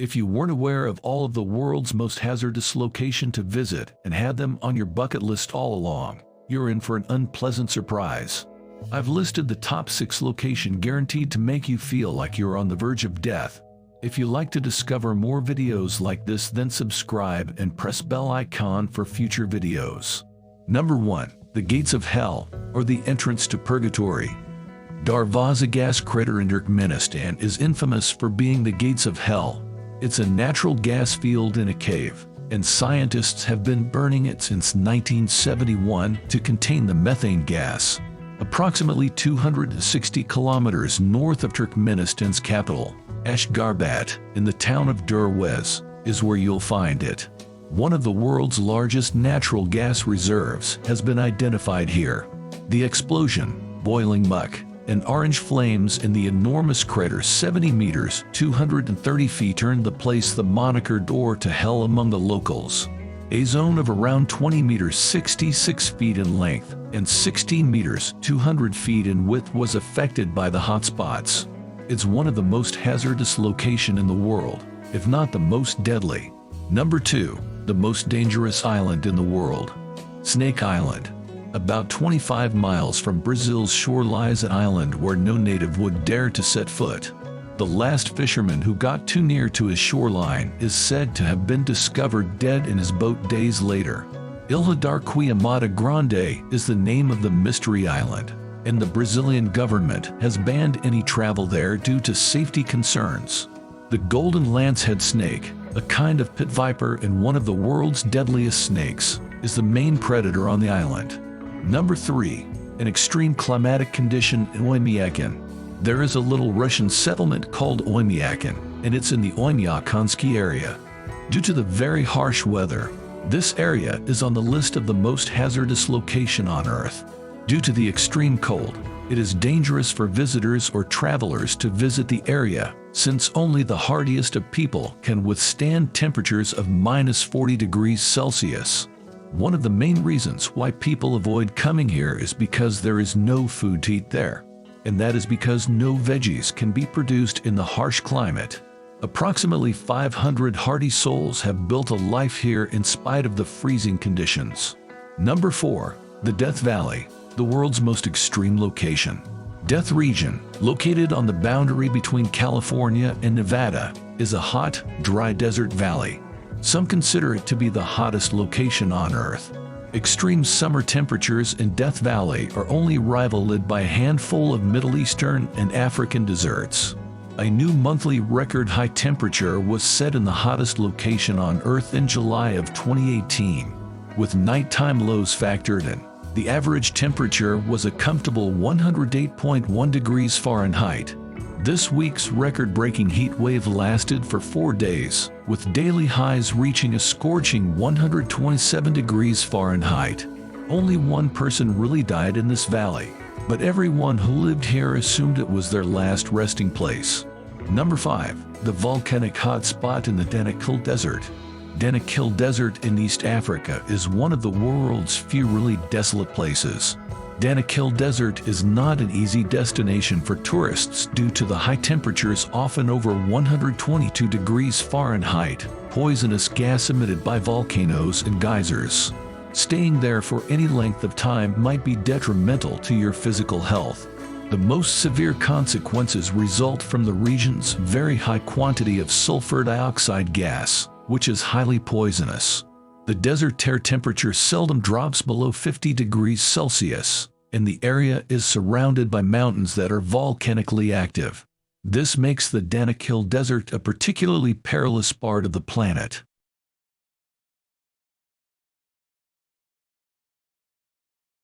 If you weren't aware of all of the world's most hazardous location to visit and had them on your bucket list all along, you're in for an unpleasant surprise. I've listed the top 6 locations guaranteed to make you feel like you're on the verge of death. If you like to discover more videos like this, then subscribe and press bell icon for future videos. Number 1. The Gates of Hell, or the entrance to Purgatory. Darvaza gas crater in Turkmenistan is infamous for being the gates of hell. It's a natural gas field in a cave, and scientists have been burning it since 1971 to contain the methane gas. Approximately 260 kilometers north of Turkmenistan's capital, Ashgabat, in the town of Durwez, is where you'll find it. One of the world's largest natural gas reserves has been identified here. The explosion, boiling muck, and orange flames in the enormous crater 70 meters 230 feet earned the place the moniker Door to Hell among the locals. A zone of around 20 meters 66 feet in length and 16 meters 200 feet in width was affected by the hotspots. It's one of the most hazardous locations in the world, if not the most deadly. Number 2. The most dangerous island in the world. Snake Island. About 25 miles from Brazil's shore lies an island where no native would dare to set foot. The last fisherman who got too near to his shoreline is said to have been discovered dead in his boat days later. Ilha d'Arquia Mata Grande is the name of the mystery island, and the Brazilian government has banned any travel there due to safety concerns. The golden lancehead snake, a kind of pit viper and one of the world's deadliest snakes, is the main predator on the island. Number 3. An extreme climatic condition in Okamiakin. There is a little Russian settlement called Okamiakin, and it's in the Okamiakin area. Due to the very harsh weather, this area is on the list of the most hazardous location on Earth. Due to the extreme cold, it is dangerous for visitors or travelers to visit the area, since only the hardiest of people can withstand temperatures of -40 degrees Celsius. One of the main reasons why people avoid coming here is because there is no food to eat there. And that is because no veggies can be produced in the harsh climate. Approximately 500 hardy souls have built a life here in spite of the freezing conditions. Number 4. The Death Valley, the world's most extreme location. Death Region, located on the boundary between California and Nevada, is a hot, dry desert valley. Some consider it to be the hottest location on Earth. Extreme summer temperatures in Death Valley are only rivaled by a handful of Middle Eastern and African deserts. A new monthly record high temperature was set in the hottest location on Earth in July of 2018. With nighttime lows factored in, the average temperature was a comfortable 108.1 degrees Fahrenheit. This week's record-breaking heat wave lasted for 4 days, with daily highs reaching a scorching 127 degrees Fahrenheit. Only one person really died in this valley, but everyone who lived here assumed it was their last resting place. Number 5. The Volcanic Hot Spot in the Danakil Desert. Danakil Desert in East Africa is one of the world's few really desolate places. Danakil Desert is not an easy destination for tourists due to the high temperatures, often over 122 degrees Fahrenheit, poisonous gas emitted by volcanoes and geysers. Staying there for any length of time might be detrimental to your physical health. The most severe consequences result from the region's very high quantity of sulfur dioxide gas, which is highly poisonous. The desert air temperature seldom drops below 50 degrees Celsius, and the area is surrounded by mountains that are volcanically active. This makes the Danakil Desert a particularly perilous part of the planet.